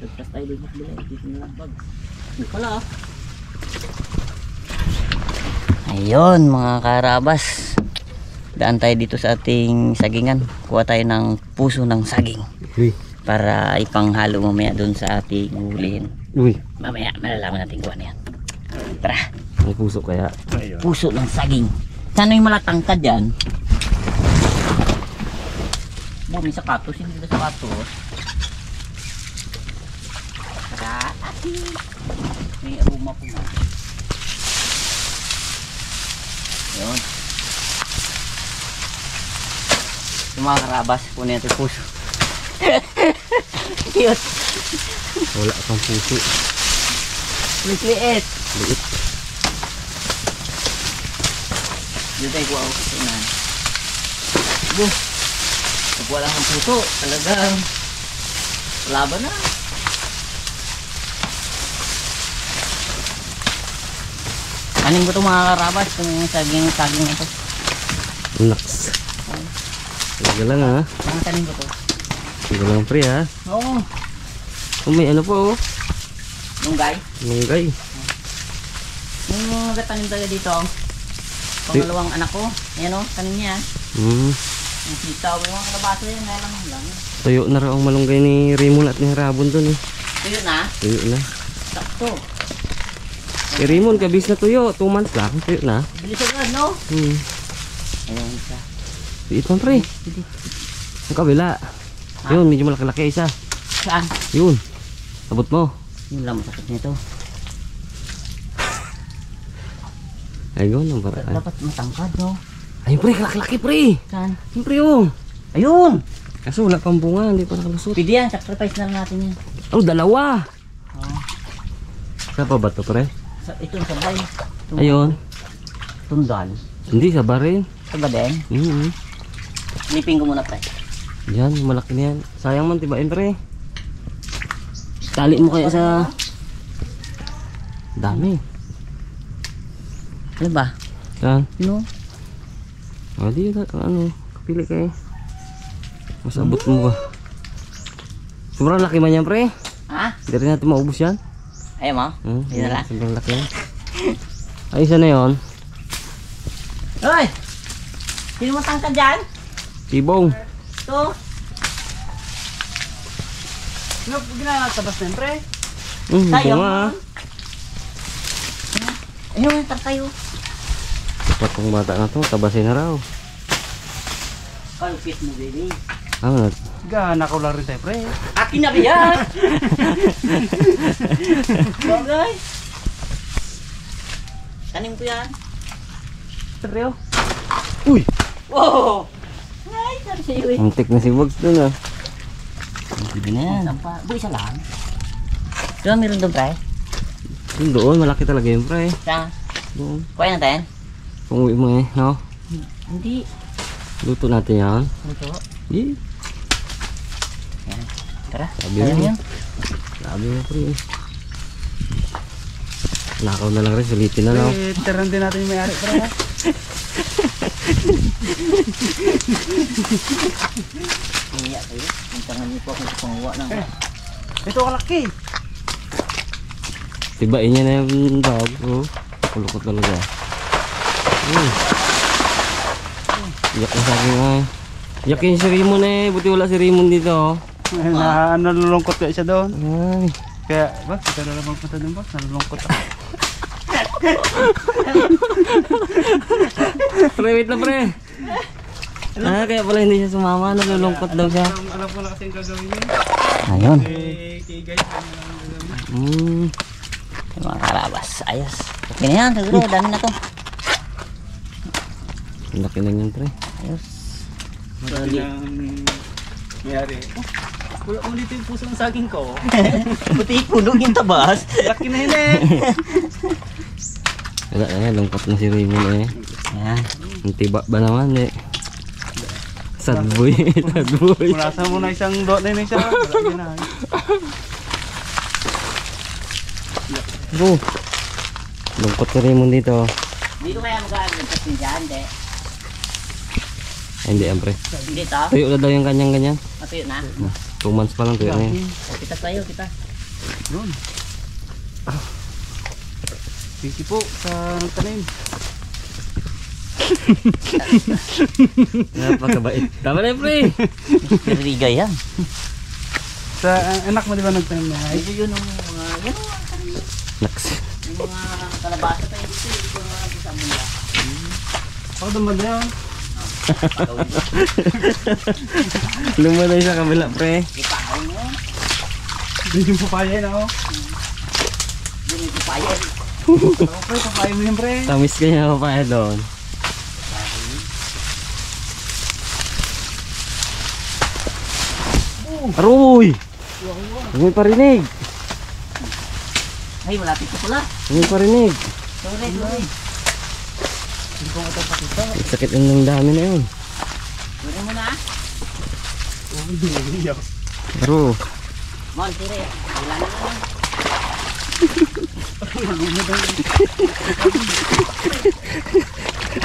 Lagpas tayo doon sa kabila. Dito na lang bag. Hindi pala ah. Ayun mga karabas. Daan tayo dito sa ating sagingan. Kuha tayo ng puso ng saging. Uy. Para ipanghalo mamaya doon sa ating hulihin. Uy. Mamaya malalaman natin kung ano yan. Tara. May puso kaya. Puso ng saging. Sana yung malatangkad yan. May sapatos. Hindi na sapatos. Tara. May aroma po nga. Yun. Yung mga karabas. Punin natin puso. Cute. Wala kang puso. Liit. Liit. Dito tayo kuha ako sa unahan. Pag wala kang puso, talagang laban na. Aning ko ito mga karabas, itong saging na ito. Naks. Talaga lang ha. Ang tanim ko ito. Talaga lang pre ha. Oo. Oh, may ano po oh. Lunggay. Lunggay. Yung nagatanim tayo dito. Pangalawang anak ko. Ayan o, tanim niya. Yung sitaw, yung mga kalabasa yan. Kaya lang. Tuyo na raw ang malunggay ni Rimon at ni Rabon dun eh. Tuyo na. Tuyo na. Sakto. Si Rimon kabis na tuyo. 2 months lang. Tuyo na. Bilis agad, no? Ayan isa. Liit man pre. Ang kabila. Yun, medyo malaki-laki isa. Saan? Yun. Abot mo. Yung lang masakit nito. Ayun, ang paraan. Dapat matangkad, no? Ayun pre, kalaki-laki pre. Saan? Siyempre oh. Ayun! Kaso wala pang bunga, hindi pa nakalusot. Pwede yan, sacrifice na lang natin yan. Oh, dalawa. Oh. Saan pa ba ito pre? Itong sabay. Ayun. Tundal. Hindi, saba rin. Sabay din. Lipin ko muna pre. Yan, malaki na yan. Sayang man, tibain pre. Tali mo kaya sa... Dami. Ano ba? Saan? No? O, di ano, kapili kayo. Mas abot mo ba? Sobrang laki man yan pre. Ha? Hindi rin natin maubos yan. Ayaw mo? Yun na lang. Sobrang laki yan. Ay, isa na yun. Hoy! Sino matangkad dyan? Tibong. Ito. Ano ginagatabas na yun, pre? Tayo nga. Ayun, tayo. Dapat kong bata na to, tabasin na raw. Kalupit mo, baby. Ano? Gana ko lang rin tayo, pre. Akin na ba yan? Bagay. Tanim ko yan. Seryo? Uy! Wow! Ay, sabi sa'yo eh. Antik na si Bugs dun ah. Hindi na yan. Bu, isa lang. Diba meron doon, pre? Yun doon, malaki talaga yun pre. Saan? Doon. Kuha natin? Kung uwi mo eh, no? Hindi. Luto natin yan. Ito. Eh, Yan. Tara. sabi Ayun mo. yan. Sabi mo pre. Nakaw na lang rin, sulitin na lang. Eh, tiran din natin yung may-ari, pre. Ha? Iya kayo. Ang tangan niyo po ako sa panguha ng... Ito kalaki. Tibain niya na yung bag. Oh, kulukot talaga. Iyak na sa akin ay. Iyak yung si Rimon eh. Buti wala si Rimon dito. Nalulungkot ka isa doon. Ay. Kaya, ba? Kita na lang magpunta doon, ba? Nalulungkot ako. Pre, wait na pre. Kaya pala hindi siya sumama. Nalulungkot daw siya. Alam ko na kasi yung gagawin niya. Ayun. Kay guys, ano lang ang gagawin. Yung mga karabas. Ayos. Okay na yan. Siguro. Dami na to. Laki na yun pre. Ayos. Marami ng may-ari. Wala mo dito yung puso ng saging ko. Buti puno yung tabas. Laki na yun eh. Wala na, lungkot na si Raymond eh. Yan. Ang tiba ba naman eh. Sad boy, sad boy. Punasan mo na isang dot na yun isa. Wala na. Go. Lungkot si Raymond dito. Dito kaya mag-aagal ni dyan, de. Ay, hindi yan pre. Dito. Tuyo na daw yung kanyang ganyan. Matuyo na. 2 months pa lang tuyo na yun. Kita tayo, kita. Yun. Thank you po sa nagtanim. Napakabait. Tama na pre. Pirigay yan. Sa anak mo di ba nagtanim na ay? Ito yun ang mga, yan o, Naks. yung mga kalabasa tayo dito. Ito yung mga kasama nila. Ako naman na yun. Lumalay sa kabila pre. Ipakain mo. Hindi yung papaya na ako. Yun yung papayan. Ako pre, papaya mo yun pre. Tamis kaya ako pa doon. Aroy! Huwag may parinig. Ay, malapit ko pala. Huwag may parinig. Sorry. Hindi ko matapakita. Sakit ng dami na yun. Sorry mo na. Hindi mo niya. Aro. Mon, sire. Wala na lang.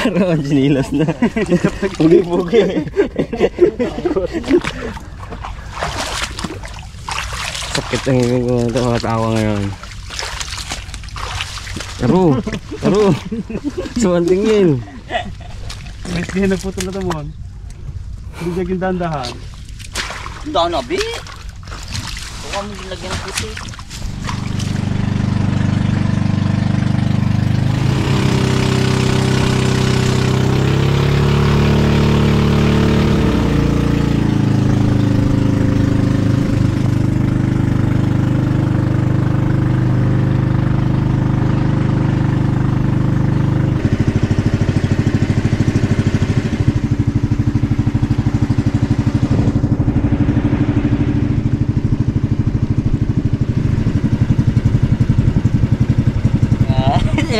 Aro, ang sinilas na. Bugi-bugi. Sakit ang ibig ko ito makatawa ngayon. Aro. Sumantingin. Mas kaya nagputol na ito mo. Hindi naging dandahan. Down na, bi. Huwag mo lagyan ng puti.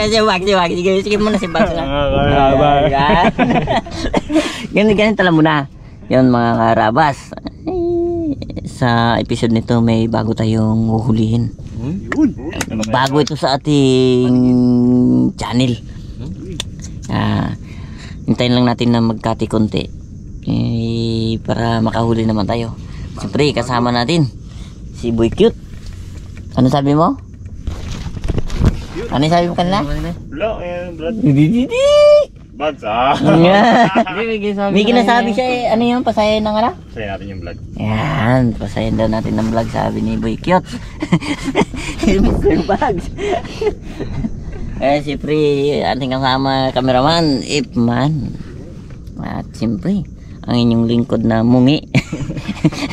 Si Wag. Sige muna si Bag lang. Ganun tala muna. Yun mga karabas. Sa episode nito may bago tayong uhulihin. Yun. Bago ito sa ating channel. Hintayin lang natin na magkati konti. Para makahuli naman tayo. Siyempre kasama natin si Boy Cute. Ano sabi mo? Ano sabi mo kanila? Blow and blood. Hindi. Bugs May ginasabi siya eh. Ano yun? Pasayan ng ano? Sayin natin yung vlog. Yan. Pasayan daw natin ng vlog sabi ni Boy Cute. Mr. Bugs. Siyempre ating kasama cameraman Ipman. At siyempre ang inyong lingkod na mungi.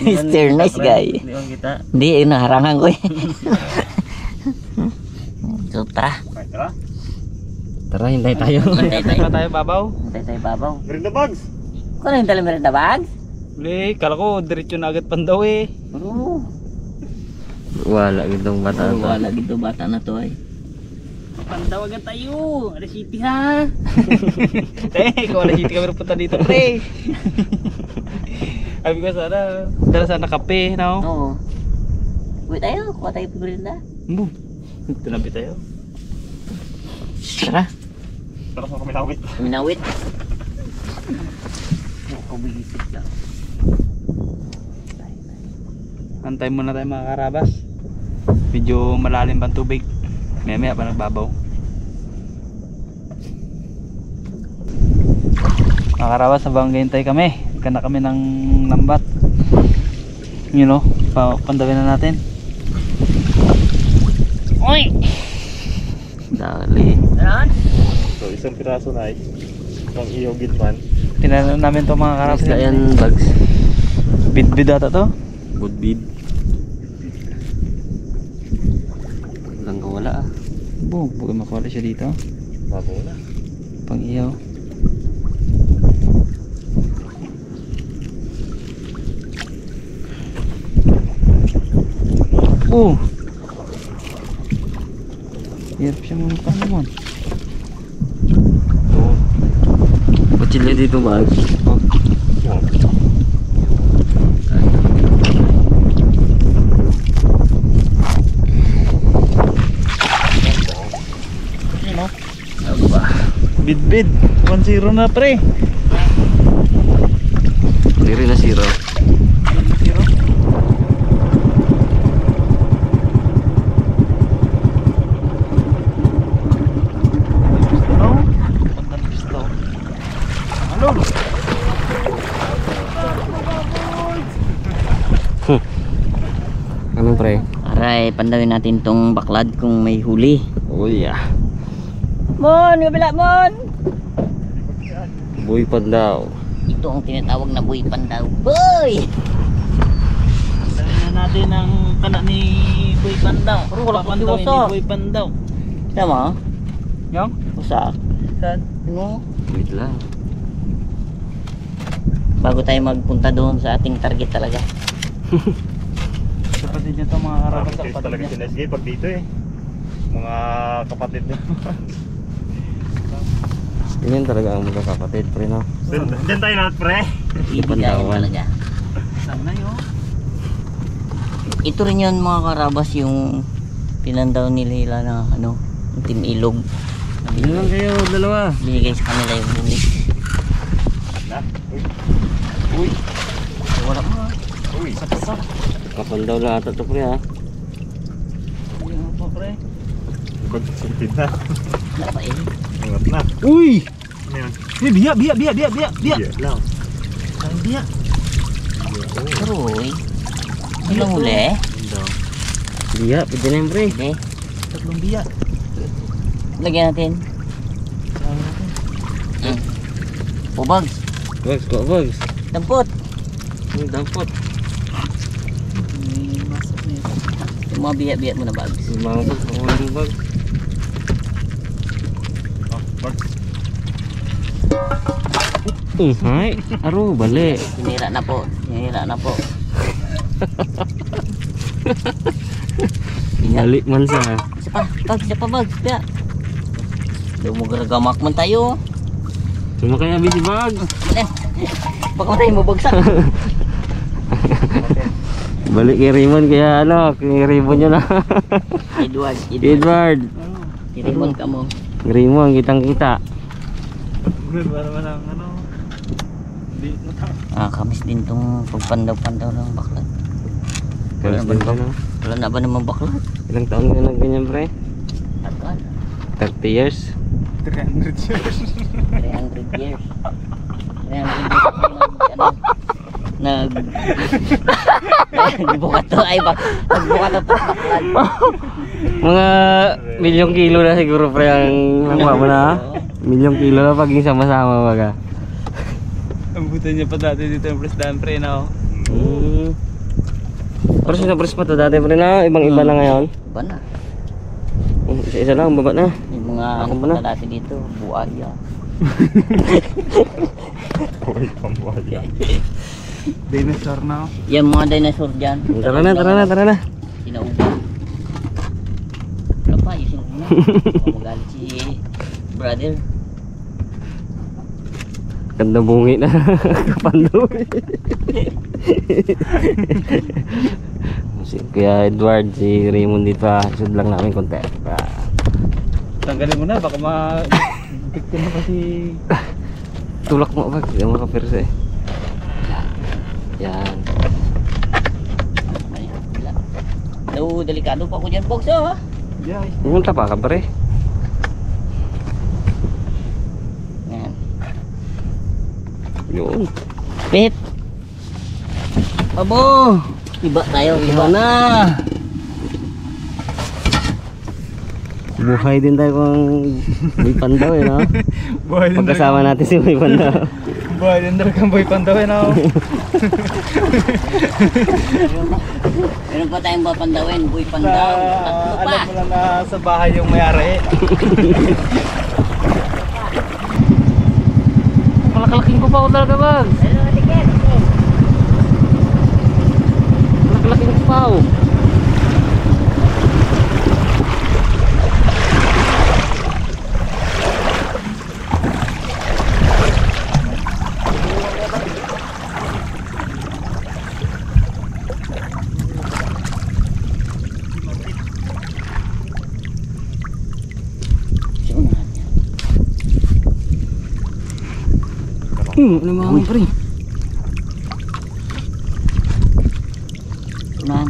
Mr. Nice Guy. Hindi ko kita. Hindi, yun naharangan ko eh. So tara. Tara. Tara, hintay tayo. Tayo babaw. Hintay tayo babaw. Merinda bugs. Kung ano yung dala Merinda Bugs? Uli, kala ko diretso na agad pandaw eh. Oo. Wala gitong bata na. Wala gito bata na to eh. Pandaw agad tayo. Alas City ha. Kung alas City kami punta dito pre. Sabi ko sana, dala sana kape, no? Oo. Uwi tayo, kuha tayo Merinda. Tinabi tayo. Tara. Tara sa kuminawit. Minawit. Kumigisip lang. Antay muna tayo mga karabas. Medyo malalim pa ang tubig. Maya pa nagbabaw. Mga karabas, habang gahintay kami. Gana kami ng lambat. You know, pandawin na natin. Uy! Dali. Saan? So isang piraso na pang iyong gitman. Tinanong namin to mga karabas. Mas yan Bugs. Bid ata to. Budbid. Walang kawala ah. Bugay makuha siya dito. Bago na. Pang iyaw. Hirap siya muna naman. Kutsilyo dito Bugs. Bid 1-0 na pre. Hindi rin na zero. Ano pre? Aray, pandawin natin tong baklad kung may huli. Oh yeah. Mon, kabila mon! Boy pandaw. Ito ang tinatawag na buhay pandaw. Boy! Dali na natin ang kana ni Boy Pandaw. Pero wala kang Papandawin diwasa. ni Boy Pandaw. Tama? Yung? Usa. Saan? Ano? Wait lang. Bago tayo magpunta doon sa ating target talaga. Kapatid niya to mga karabas sa Kapatid kapatid talaga niya. si Nesgay pag dito eh. Mga kapatid niya. Ganyan talaga ang mga kapatid pre no. Diyan tayo lahat pre. Ibigayan Pandawan. talaga. Saan na yun? Ito rin yun mga karabas yung pinandaw nila na ano, yung Team Ilog. Ilan lang kayo, dalawa. Binigay sa kanila yung huli. Na. Uy! Wala mo. Uy. Kapandaw lang ata to pre ha. Yung po pre. Pagsulpid na. Wala pa eh. Angat na. Uy! Ano yun? Biya, biya, biya, biya, biya, biya. Iya lang. Saan biya? Pero uy. Ilang huli eh? Iya, pwede na yun pre. Hindi. Tatlong biya. Lagyan natin. Saan natin? Pubags. Bags ko, bags. Dampot. Ang dampot. May masok na ito. Yung mga biya-biya mo na bags. Yung mga bags, ang bags. Oh, bag. Hay, aro, bali. Sinira na po. Sinira na po. Bali man sa. Isa pa. Bags. Isa pa bags. Biya. Lumugagamak man tayo. Cuma kaya busy bags. Mali. Baka tayo mabagsak. Balik kay Raymond kaya ano, kay Raymond yun na. Edward. Edward. Raymond ka mo. Raymond, kitang kita. Good ba naman ang ano? Hindi mo tao. Kamis din tong pagpandaw-pandaw ng baklat. Kalas din ba no? Wala na ba naman baklat? Ilang taon ka na ganyan pre? Tagal. 30 years? 300 years. 300 years. 300 years nag nagbukat to ay bak nagbukat to baklat. Mga milyong kilo na siguro pre ang nakuha mo na. Milyong kilo na paging sama-sama baga. Ang buta niya pa dati dito yung presdan pre na. Pero sinapres pa to dati pre na, ibang iba na ngayon. Iba na. Isa-isa lang, baba na. Yung mga Ako ano ba na? na dati dito, buaya. Uy, pambuhaya. Dinosaur na. Yung mga dinosaur dyan. Tara na, tara na, tara na. Sinauba. Wala pa, yung sinauba. Magalit si brother. Ganda bungi na kapando. Si Kuya Edward, si Raymond dito pa. Isod lang namin konti. Tanggalin mo na, baka ma-victim na kasi. Tulak mo ba? Hindi mo kapirsa eh. Yan. Ay, wala. No, delikado pa ako dyan, Box, oh. Yeah, Pumunta pa ka pre. Yan. Yun. Pit. Abo! Iba tayo, Iba iba. na! Buhay din tayo kung may pandaw eh no? boy din Pagkasama natin si may pandaw. Boy din kang Boy Pandaw eh na. Meron pa tayong papandawin, buhay pandaw. Tatlo pa. Alam mo lang na sa bahay yung may-ari. Malakalaking ko pa ako talaga bag. Malakalaking ko pa ako. Ano mga pre? Tunan.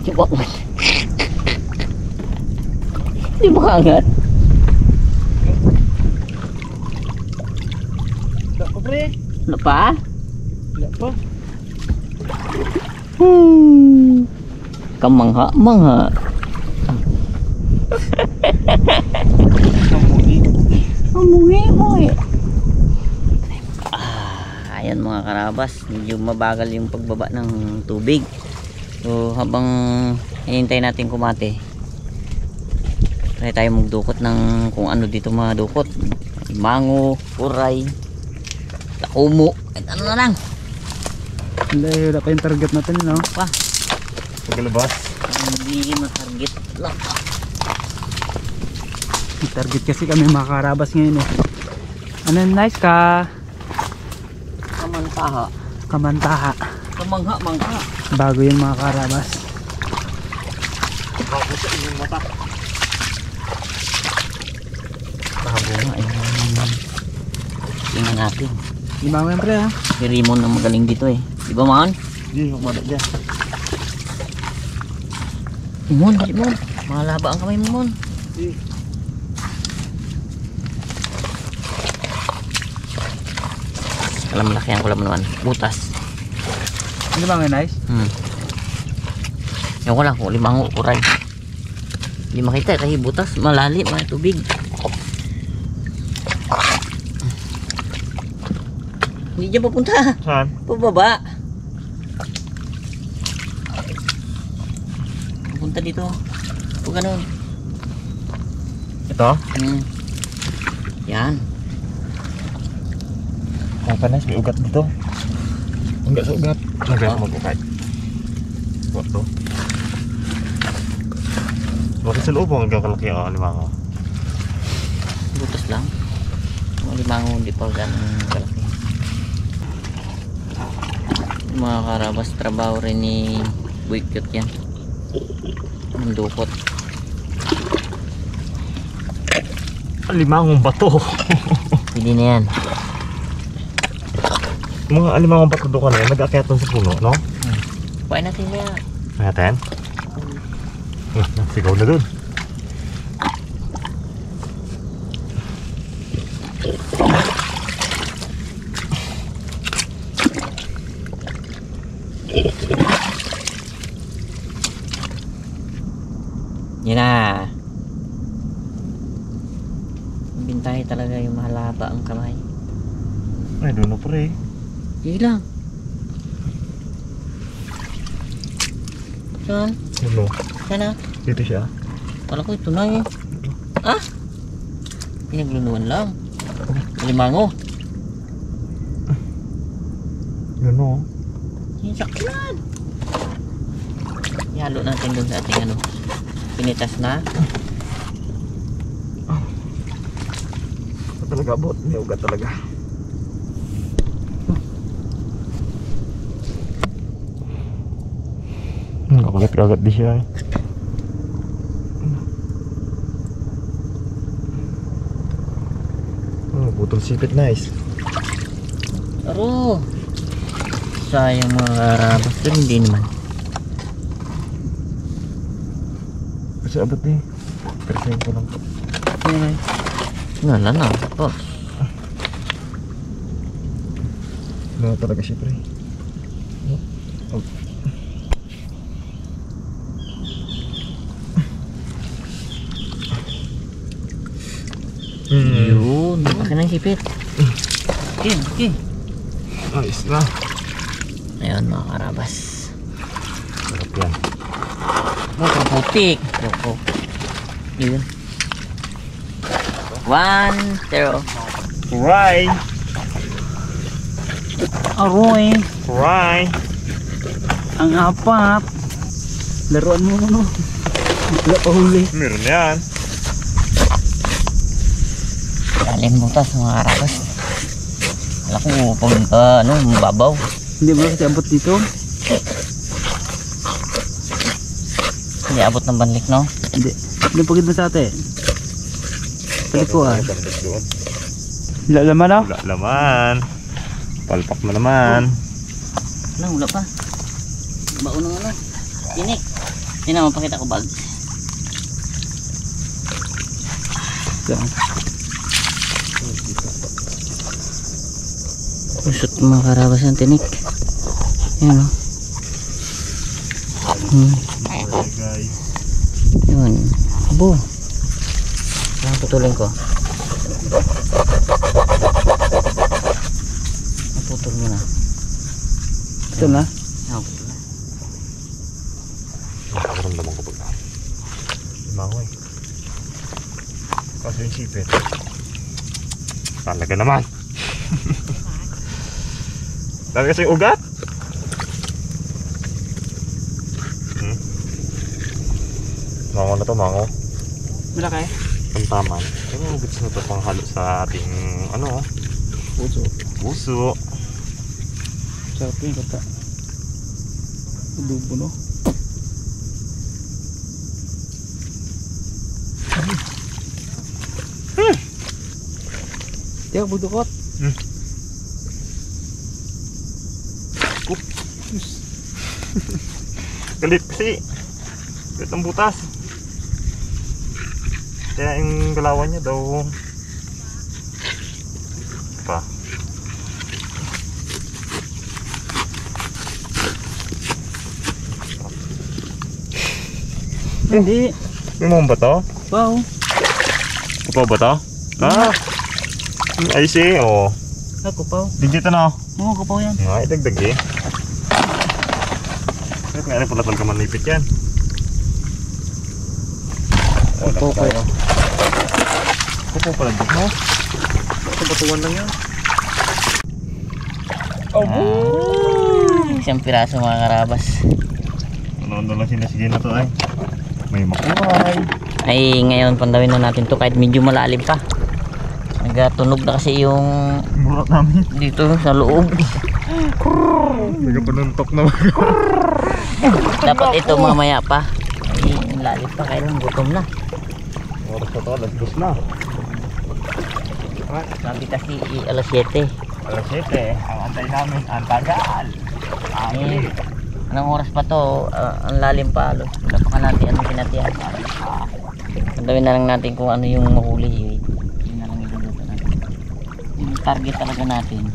Coba mo. Di banget. Wala pa pre. Lupa? Wala pa. Kamangha-mangha. Amungi. Ayan mga karabas, medyo mabagal yung pagbaba ng tubig. So habang hinihintay natin kumate, try tayo magdukot ng kung ano dito madukot. Mango, kuray, takumo, kahit ano na lang. Hindi, wala pa yung target natin, no? Pa, Pagkalabas. hindi matarget lang. May target kasi kami mga karabas ngayon eh. Ano yung nice ka? Kamantaha, Kamantaha. kamangha-mangha. Bago yun mga karabas. Bago sa inyong mata. Tingnan natin. Di ba mga pre ha? Si Rimon na magaling dito eh. Di ba man? Hindi, humada dyan. Rimon, Rimon. Malaba ang kamay mo, Mon. Alam, malaki ang kulam naman. Butas. Di ba mga nice? Yung ko lang kung limango, kuray. Hindi makita kasi butas, malalim, may tubig. Hindi dyan papunta. Saan? Pababa. Papunta dito. Huwag ganun. Ito? Yan. Ang panas, may ugat dito. Enggak sa ugat. Enggak sa mag-ugat. Buat to. Bakit sa loob ang hanggang kalaki ang limango? Butas lang. Ang limango hindi pa ganun kalaki. Mga karabas, trabaho rin ni Buikyot yan. Ang dukot. Limangong bato. Hindi na yan. Mga alimangong bato doon ka na yan, nag-aakyat doon sa puno, no? Kuhain natin kaya. Natin? Sigaw na doon. Yan na. Bintay talaga yung mahalaba ang kamay. Ay, doon na pre. Sige lang. Saan? Ano? Sana? Dito siya. Kala ko ito na eh. Ah? Pinagluluan lang. Limango. Yun o. Yung sakyan. Ihalo natin dun sa ating ano. Pinitas na. Talaga abot. May ugat talaga. Kagat-kagat di siya eh. Butol sipit, nice. Aro. Sayang mga karabas. Pero hindi naman. Kasi abot eh. Persayin ko lang po. Wala na. Oh. Wala talaga siya pre. Oh. Yun. Akin na yung sipit. Okay, okay. Nice na. Ayun mga karabas. Sarap yan. Mukhang putik. Yoko. Yun. 1-0. Fry! Aroy. Fry! Ang apat. Laruan mo no. Wala pa huli. Meron yan. Lalim butas mga karabas. Wala ko pag ano, mababaw. Hindi mo kasi abot dito. Hindi abot ng banlik, no? Hindi. Hindi pagid mo sa ate. Palikuan. Wala laman no? Wala laman. Palpak na naman. Wala pa. Baon ng ano. Tinik. Hindi na mapakita ko bag. Yan. Usot mga karabas ng tinik. Ayan o. Guys. Yun. Abo. Ang putulin ko. Naputol mo na. Ito na. Ako putol na. Nakaramdaman ko pag limango eh. Kaso yung sipit. Talaga naman. Talaga kasi yung ugat. Mango na to, mango. Malaki. Pantaman. Ano yung ugat na to panghalo sa ating ano? Puso. Puso. Sarap yung kata. Adobo no. Tiyak budukot. Galit kasi. Galit ang butas. Kaya yung galawan niya daw pa. Hindi. May mga ba to? Wow. Kupaw ba to? Ah! Ay si, oh. Nakupaw. Digit na. Oo, kupaw yan. Nga, idagdag eh. Kahit nga rin pala talaga manipit yan. Kupaw pa yan. Kupaw pala dito mo. Sa batuan lang yan. Isang piraso mga karabas. Ano lang sinasigin na to ay. May makuhay. Ay ngayon pandawin na natin to kahit medyo malalim pa. Nagatunog na kasi yung Murat namin. dito sa loob. Nagpapanuntok na. Dapat ito mamaya pa. Ay lalim pa kailan gutom na. Oras na to, alas 2 na. Sabi kasi alas 7. Alas 7, ang antay namin, ang tagal. Eh, anong oras pa to? Ang lalim pa. Wala pa ka natin anong pinatihan. Pandawin na lang natin kung ano yung mahuli. Yun na lang iluluto natin. Yung target talaga natin.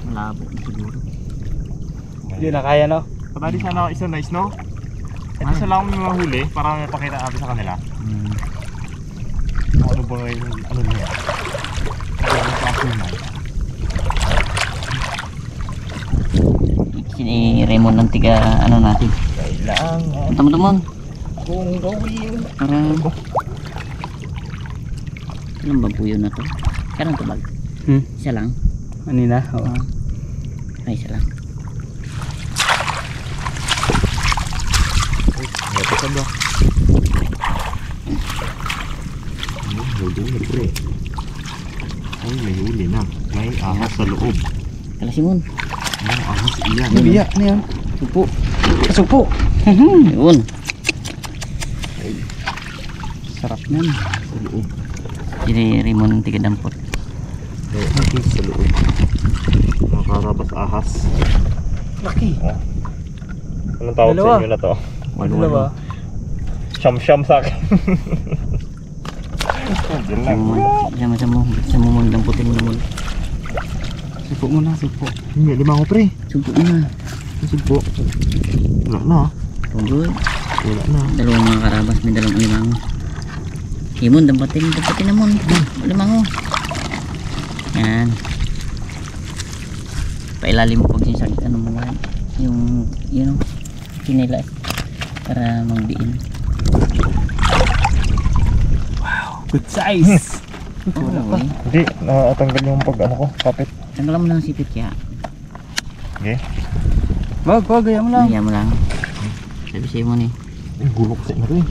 Malabo na siguro. Hindi na kaya no? Patali sana ako isa nice, no? Ito isa lang yung mahuli para mapakita natin sa kanila. Kung ano ba yung ano niya. Ano yung klase na. Si Raymond ng tiga ano natin. Kailangan Tama-tamon. kung gawin. Para ilang bag po yun na to? Karang tabag? Isa lang? Anina? Oo. Ay isa lang. Ito ka ba? May huli, pre. Ay, may huli na. May ahas sa loob. Kala Simon. May ahas iyan. Biya, ano yan? Supo. Supo. Yun. Sarap yan. Sa loob. Si Raymond ng tiga dampot. May ahas sa loob. Mga karabas ahas. Laki. Anong tawag Dalawa. sa inyo na to? Dalawa. Siyam-siyam sa akin. Diyan lang. Sama mo damputin mo naman. Supo muna, supo. Hindi, lima ko pre. Sumpok mo na. Subo. Wala na. Good. Wala na. Dalawang mga karabas, may dalawang limango. Himon, dampatin naman. Limango. Yan. Pailalim mo pag sinsag, ano mo nga, yung, kinila para magdiin. Good size. Oo, eh. Hindi, nakatanggal yung pag ano ko, kapit. Tanggalan mo lang ang sipit kaya. Okay. Wag, gaya mo lang. Kaya mo lang. Sabi sa'yo mo ni. Gulok sa inyo rin.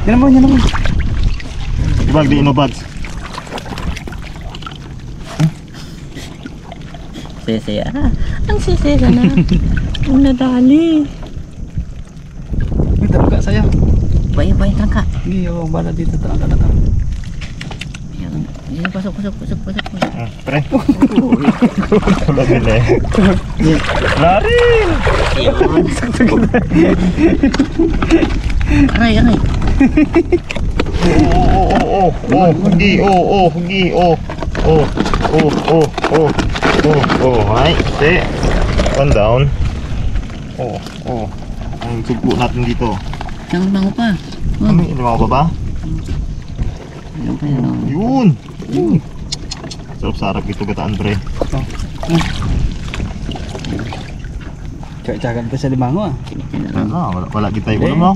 Yan naman, yan naman. Ibag, di bags. Sesaya. Ang sesaya na. Ang nadali. May talaga saya. Bay, tangka. Hindi, yung bala dito talaga na to. Ayan, pasok. Pre. Wala din eh. Larin! Aray. Hugi. Ay, stay. One down. Oo, oo. Ang sugpo natin dito. Saan bango pa? Ano, limaw ka ba? Ayun pa yun. Oh. Yun! Yun! Sarap-sarap ito gataan, pre. Tsagan pa sa limango ah. Wala kita yung ulam, no?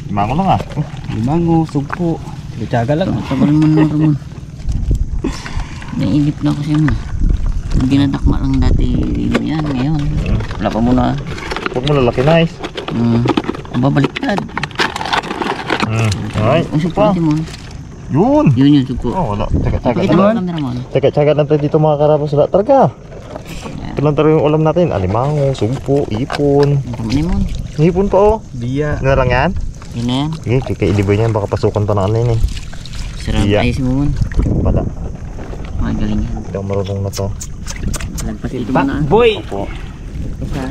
Limango lang ah. Limango, sugpo. Tsaga lang ah. Tagal mo na Ramon. Nainip na ako siya mo. Dinadakma lang dati yan ngayon. Wala pa muna. Huwag mo lalaki, nice. Babaliktad. Alright. Ang sugpo natin mo. Yun! Yun yung sugpo. Oh, wala. Tsaga-tsaga Pakita na. mo ang camera mo. Tsaga-tsaga na pre dito mga karabas. Wala talaga. Ito lang talaga yung ulam natin. Alimango, sugpo, ipon. Ang tama mo. Hipon pa oh. Biya. Ano lang yan? Yun na yan. Sige, kay iliboy niyan. Baka pasukan pa ng ano yun eh. Sarap. Iya. Ayusin mo mo. Wala. Magaling yan. Hindi ako marunong na to. Lagpas ito muna. Boy! Opo. Isa.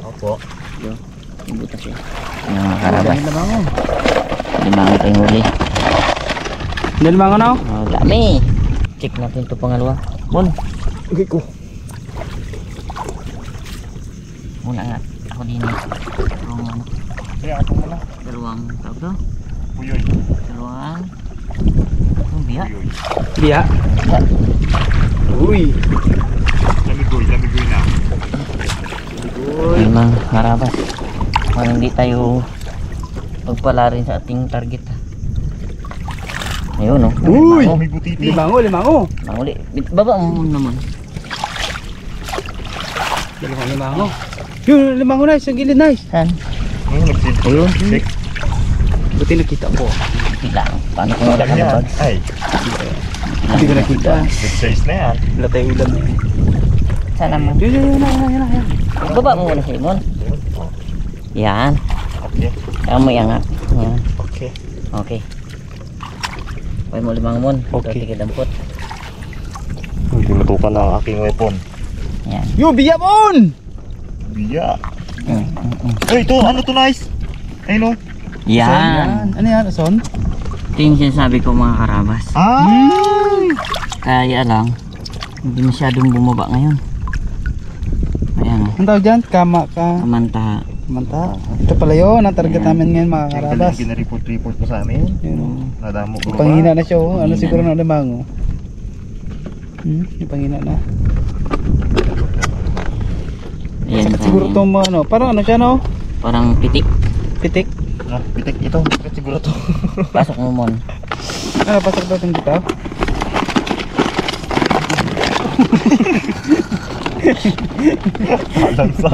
Opo. Yung butas yan. Yung mga karabas. Limango tayong huli. Limango na oh. Dami. Check natin ito pangalawa. Mon. Okay ko. Muna nga. Ako din. Dalawang ano. Kaya ako muna. Dalawang tawag to. Uyoy. Dalawang. Ang biya. Uyoy. Biya. Uy. Lamigoy na. Ay mga karabas. Kung hindi tayo pagpala rin sa ating target. Ayun oh. Uy! Oh, may butiti. Limango. Manguli. Baba mo naman. Dalawang limango. Yun, limango nice. Ang gilid nice. Saan? Nagsid. Ayun. Sik. Buti nakita ko. Lang. Paano kung wala ka Yan. ng bag? Ay, Hindi ko nakita. good size na yan. Wala tayong ulam eh. Saan naman? Yun. Baba mo muna Simon. Yan. Okay. Kaya mo yan nga. Yan. Okay. Okay. Pwede mo limang mon. Okay. Tigil dampot. Hindi matukan na ang aking weapon. Yan. Yo, biya mon! Biya. Ay, ito. Ano to, nice? Ay, no. Yan. Ano yan? Ason? Ito yung sinasabi ko mga karabas. Ay! Kaya lang, hindi masyadong bumaba ngayon. Ayan o. Ang tawag dyan? Kamanta. Kamanta. Ito pala yun. Ang target Ayan. namin ngayon mga karabas. Ginareport pa sa amin. Yun, oh. Nadamo ko Panghina na siya oh. Ano Panghina siguro na. ng limango? Yung panghina na. Ayan. Sakit siguro itong ano. Parang ano siya no? Parang pitik. Pitik. Ah, pitik ito. Pitik siguro to. Pasok mo mon. Ah, pasok ba itong dito? Alam sa.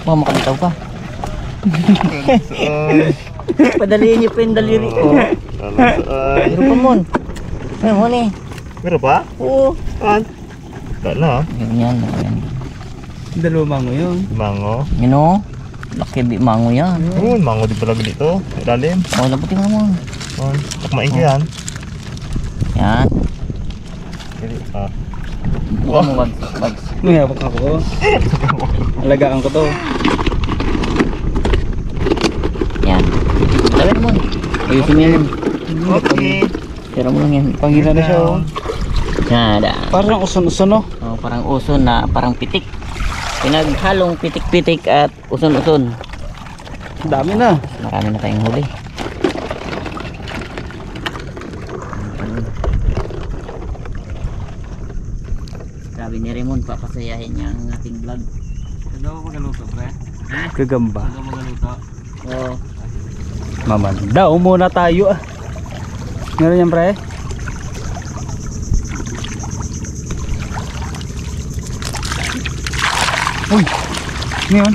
Baka makalitaw pa. Ay. Padalihin niyo pa yung daliri ko. Alam sa. Ay. Meron pa mon. Meron mon eh. Meron pa? Oo. An? Wala na. Ganyan. Ganyan. Dalawa mango yun. Mango. Yun o. Laki mango yan. Yun, mango din pala dito. Ilalim. Oh, labutin mo mon. Yun. Takmain ko yan. Yan. Ah. Buka mo bags. Bags. Mayabak ako. Alagaan ko to. Yan. Tawin mo. Ayusin mo yan. Okay. Tira mo lang yan. Panghina na siya oh. Nada. Parang uson-uson no? Oh, parang uson na parang pitik. Pinaghalong pitik-pitik at uson-uson. Dami na. Marami na tayong huli. Sabi ni Raymond, papasayahin niya ang ating vlog. Gagamba. Oo. Mamandaw muna tayo ah. Meron yan pre? Uy! Ano yun?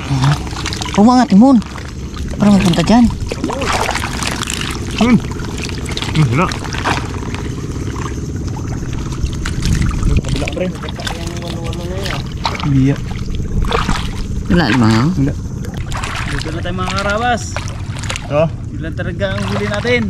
Pumangat Timon. Para mapunta dyan. Wala. Kabila pre. Biya. Wala mga. Wala. Dito na tayo mga karabas. Oh. Yun lang talaga ang huli natin.